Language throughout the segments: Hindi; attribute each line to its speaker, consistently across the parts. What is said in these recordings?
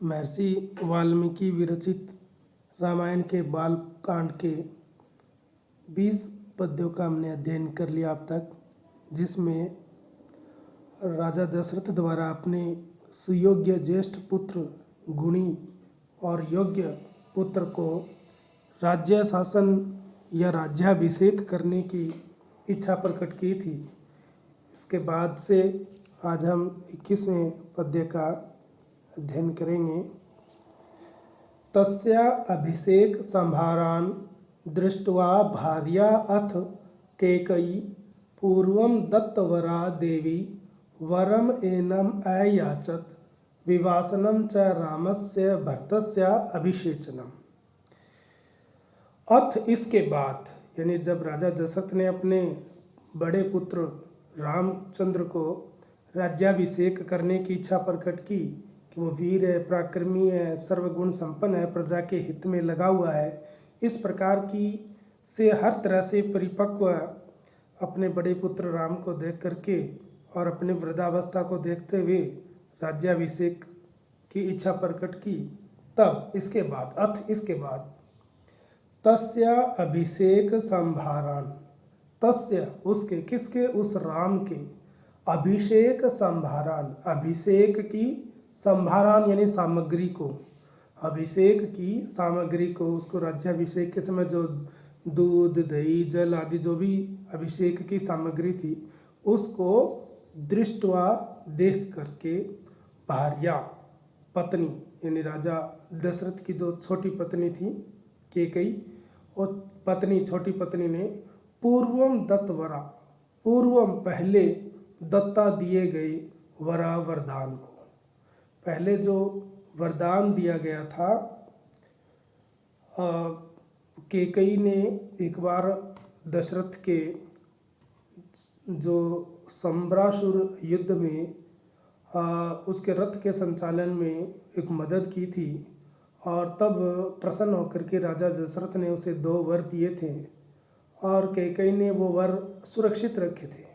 Speaker 1: महर्षि वाल्मीकि विरचित रामायण के बाल कांड के 20 पद्यों का हमने अध्ययन कर लिया अब तक, जिसमें राजा दशरथ द्वारा अपने सुयोग्य ज्येष्ठ पुत्र गुणी और योग्य पुत्र को राज्य शासन या राज्याभिषेक करने की इच्छा प्रकट की थी। इसके बाद से आज हम 21वें पद्य का अध्ययन करेंगे। तस्या अभिषेक संभारान दृष्ट्वा भार्या अथ कैकेयी पूर्वं दत्तवरा देवी वरम एनम अयाचत विवासनम च रामस्य भरतस्य अभिषेचनम। अथ इसके बाद, यानी जब राजा दशरथ ने अपने बड़े पुत्र रामचंद्र को राज्याभिषेक करने की इच्छा प्रकट की कि वो वीर है, पराक्रमी है, सर्वगुण संपन्न है, प्रजा के हित में लगा हुआ है, इस प्रकार की से हर तरह से परिपक्व अपने बड़े पुत्र राम को देख करके और अपने वृद्धावस्था को देखते हुए राज्याभिषेक की इच्छा प्रकट की। तब इसके बाद, अथ इसके बाद, तस्य अभिषेक संभारान, तस्य उसके, किसके, उस राम के, अभिषेक संभारान, अभिषेक की संभारान यानी सामग्री को, अभिषेक की सामग्री को, उसको राज्याभिषेक के समय जो दूध दही जल आदि जो भी अभिषेक की सामग्री थी उसको दृष्टवा देख करके भार्या पत्नी यानी राजा दशरथ की जो छोटी पत्नी थी कैकेयी, और पत्नी छोटी पत्नी ने पूर्वम दत्तवरा, पूर्वम पहले, दत्ता दिए गए, वरा वरदान को, पहले जो वरदान दिया गया था, कैकेयी ने एक बार दशरथ के जो सम्रासुर युद्ध में उसके रथ के संचालन में एक मदद की थी, और तब प्रसन्न होकर के राजा दशरथ ने उसे 2 वर दिए थे और कैकेयी ने वो वर सुरक्षित रखे थे।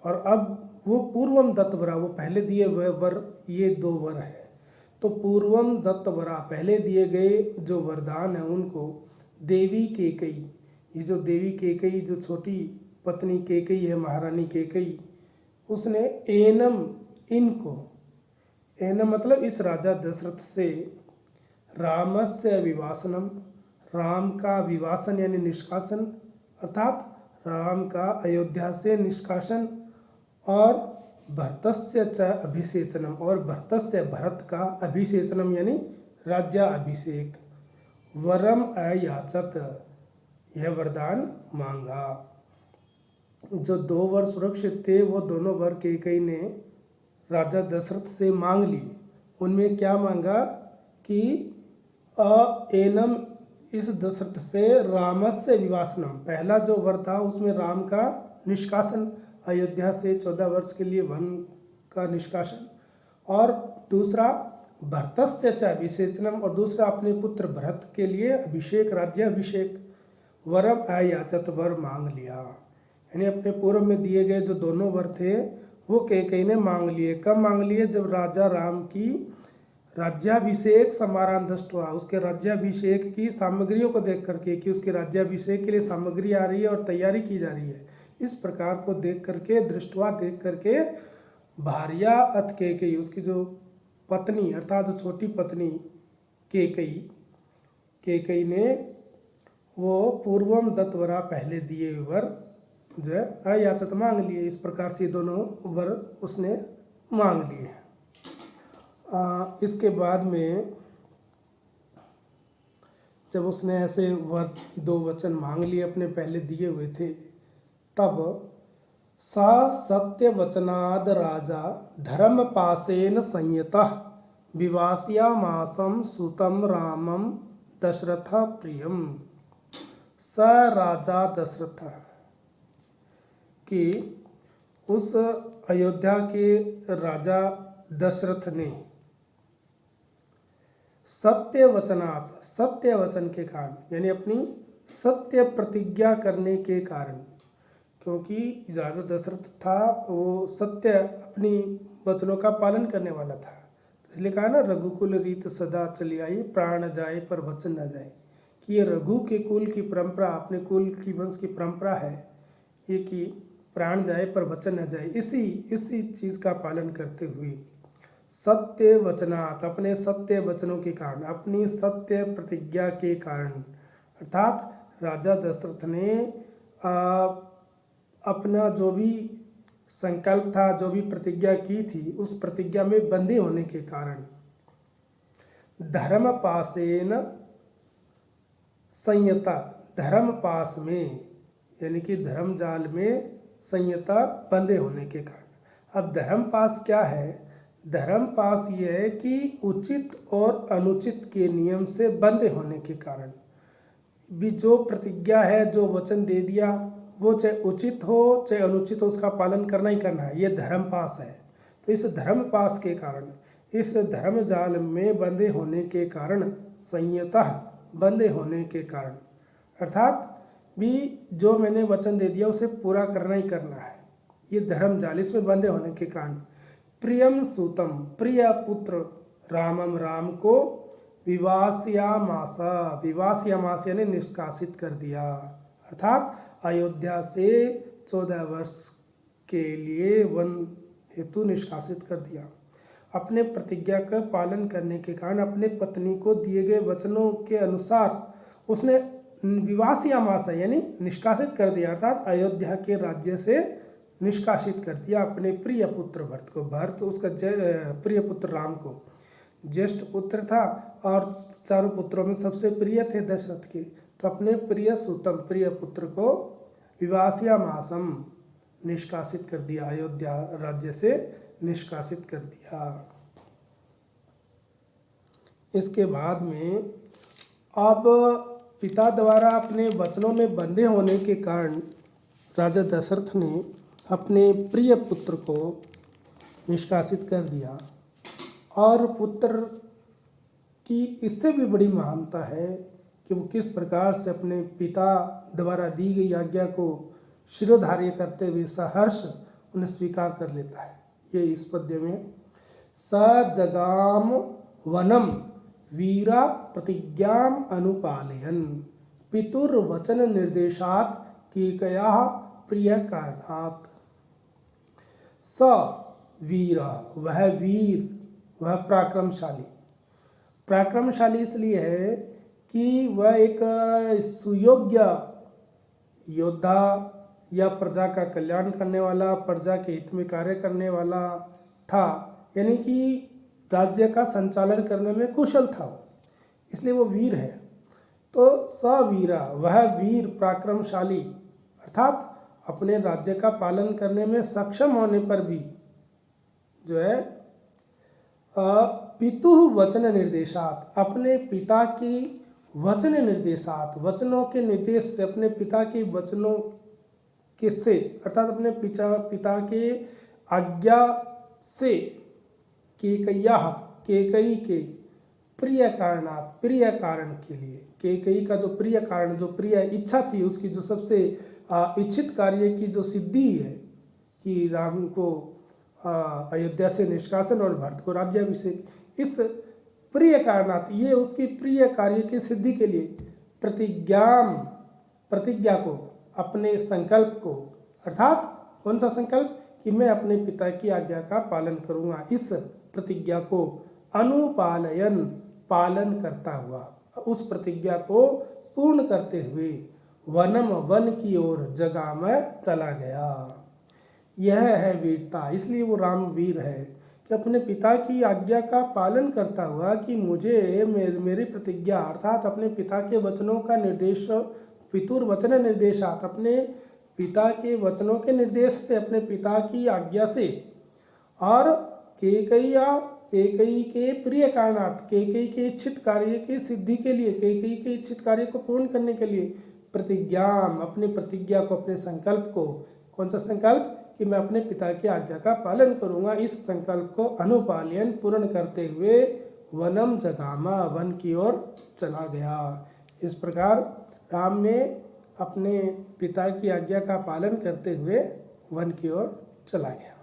Speaker 1: और अब वो पूर्वम दत्तवरा, वो पहले दिए हुए वर, ये 2 वर है। तो पूर्वम दत्तवरा, पहले दिए गए जो वरदान है उनको देवी कैकेयी, ये जो देवी कैकेयी जो छोटी पत्नी कैकेयी है, महारानी कैकेयी, उसने एनम, इनको, एनम मतलब इस राजा दशरथ से, रामस्य विवासनम, राम का विवासन यानी निष्कासन, अर्थात राम का अयोध्या से निष्कासन, और भरतस्य च अभिषेचनम, और भरतस्य, भरत का, अभिषेचनम यानी राज्याभिषेक, वरम अयाचत, यह वरदान मांगा। जो 2 वर सुरक्षित थे वो दोनों वर कैकेयी ने राजा दशरथ से मांग लिए। उनमें क्या मांगा कि एनम, इस दशरथ से, रामस्य विवासनम, पहला जो वर था उसमें राम का निष्कासन, अयोध्या से 14 वर्ष के लिए वन का निष्कासन, और दूसरा भरतस्य च अभिषेचनम, और दूसरा अपने पुत्र भरत के लिए अभिषेक, राज्याभिषेक, वरम अयाचत, वर मांग लिया। यानी अपने पूर्व में दिए गए जो दोनों वर थे वो कैकेयी ने मांग लिए। कब मांग लिए? जब राजा राम की राज्याभिषेक समारान दृष्ट्वा, उसके राज्याभिषेक की सामग्रियों को देख करके कि उसके राज्याभिषेक के लिए सामग्री आ रही है और तैयारी की जा रही है, इस प्रकार को देख करके, दृष्टवा देख करके, भार्या अथ कैकेयी, उसकी जो पत्नी अर्थात जो छोटी पत्नी कैकेयी ने वो पूर्वम दत्तवरा, पहले दिए वर जो है अयाचत, मांग लिए। इस प्रकार से दोनों वर उसने मांग लिए। इसके बाद में जब उसने ऐसे वर 2 वचन मांग लिए अपने पहले दिए हुए थे, तब सा सत्य वचनाद राजा धर्म पासेन संयतः विवास्यामासं सुतं रामं दशरथ प्रियम। स राजा दशरथ, कि उस अयोध्या के राजा दशरथ ने सत्य वचनात्, सत्य वचन के कारण, यानी अपनी सत्य प्रतिज्ञा करने के कारण, क्योंकि राजा दशरथ था वो सत्य, अपनी वचनों का पालन करने वाला था, इसलिए कहा ना, रघुकुल रीत सदा चली आई, प्राण जाए पर वचन न जाए, कि ये रघु के कुल की परंपरा, अपने कुल की वंश की परंपरा है ये कि प्राण जाए पर वचन न जाए। इसी चीज़ का पालन करते हुए सत्य वचनात्, अपने सत्य वचनों के कारण, अपनी सत्य प्रतिज्ञा के कारण, अर्थात राजा दशरथ ने अपना जो भी संकल्प था, जो भी प्रतिज्ञा की थी, उस प्रतिज्ञा में बंधे होने के कारण धर्म पासेन संयता, धर्म पास में यानी कि धर्म जाल में संयता, बंधे होने के कारण। अब धर्म पास क्या है? धर्म पास ये है कि उचित और अनुचित के नियम से बंधे होने के कारण भी जो प्रतिज्ञा है, जो वचन दे दिया, वो चाहे उचित हो चाहे अनुचित हो, उसका पालन करना ही करना है, ये धर्म पास है। तो इस धर्म पास के कारण, इस धर्म जाल में बंधे होने के कारण, संयता, बंधे होने के कारण, अर्थात भी जो मैंने वचन दे दिया उसे पूरा करना ही करना है, ये धर्म जाल, इसमें बंधे होने के कारण प्रियम सूतम, प्रिय पुत्र रामम, राम को विवास्यामास, विवास्यामास यानी निष्कासित कर दिया, अर्थात अयोध्या से 14 वर्ष के लिए वन हेतु निष्कासित कर दिया। अपने प्रतिज्ञा का पालन करने के कारण अपने पत्नी को दिए गए वचनों के अनुसार उसने विवास्यामास यानी निष्कासित कर दिया, अर्थात अयोध्या के राज्य से निष्कासित कर दिया अपने प्रिय पुत्र भरत को। भरत उसका प्रिय पुत्र राम को ज्येष्ठ पुत्र था और चारों पुत्रों में सबसे प्रिय थे दशरथ के, तो अपने प्रिय सुतम, प्रिय पुत्र को विवास्यामासम, निष्कासित कर दिया, अयोध्या राज्य से निष्कासित कर दिया। इसके बाद में अब पिता द्वारा अपने वचनों में बंधे होने के कारण राजा दशरथ ने अपने प्रिय पुत्र को निष्कासित कर दिया। और पुत्र की इससे भी बड़ी महानता है कि वो किस प्रकार से अपने पिता द्वारा दी गई आज्ञा को शिरोधार्य करते हुए सहर्ष उन्हें स्वीकार कर लेता है। ये इस पद्य में स जगाम वनम वीरा प्रतिज्ञाम अनुपालयन पितुर्वचन निर्देशात कीकया प्रिय कारणात्। स वीर, वह वीर, वह पराक्रमशाली। पराक्रमशाली इसलिए है कि वह एक सुयोग्य योद्धा या प्रजा का कल्याण करने वाला, प्रजा के हित में कार्य करने वाला था, यानी कि राज्य का संचालन करने में कुशल था वो, इसलिए वो वीर है। तो सवीरा, वह वीर पराक्रमशाली, अर्थात अपने राज्य का पालन करने में सक्षम होने पर भी जो है पितुः वचन निर्देशात, अपने पिता की वचन निर्देशात, वचनों के निर्देश से, अपने पिता के वचनों के से, अर्थात अपने पिता के आज्ञा से केकई के प्रिय कारणात, प्रिय कारण के लिए, केकई का जो प्रिय कारण, जो प्रिय इच्छा थी उसकी, जो सबसे इच्छित कार्य की जो सिद्धि है कि राम को अयोध्या से निष्कासन और भरत को राज्याभिषेक, इस प्रिय कारणात, ये उसकी प्रिय कार्य की सिद्धि के लिए प्रतिज्ञा को, अपने संकल्प को, अर्थात कौन सा संकल्प कि मैं अपने पिता की आज्ञा का पालन करूँगा, इस प्रतिज्ञा को अनुपालयन, पालन करता हुआ, उस प्रतिज्ञा को पूर्ण करते हुए वनम, वन की ओर जगाम चला गया। यह है वीरता। इसलिए वो राम वीर है कि अपने पिता की आज्ञा का पालन करता हुआ कि मुझे मेरी प्रतिज्ञा, अर्थात अपने पिता के वचनों का निर्देश, पितुर्वचन निर्देशात, अपने पिता के वचनों के निर्देश से, अपने पिता की आज्ञा से, और केकई के प्रिय कारणात, केकई के इच्छित कार्य की सिद्धि के लिए, केकई के इच्छित कार्य को पूर्ण करने के लिए प्रतिज्ञा, अपनी प्रतिज्ञा को, अपने संकल्प को, कौन सा संकल्प कि मैं अपने पिता की आज्ञा का पालन करूंगा, इस संकल्प को अनुपालयन, पूर्ण करते हुए वनम जगामा, वन की ओर चला गया। इस प्रकार राम ने अपने पिता की आज्ञा का पालन करते हुए वन की ओर चला गया।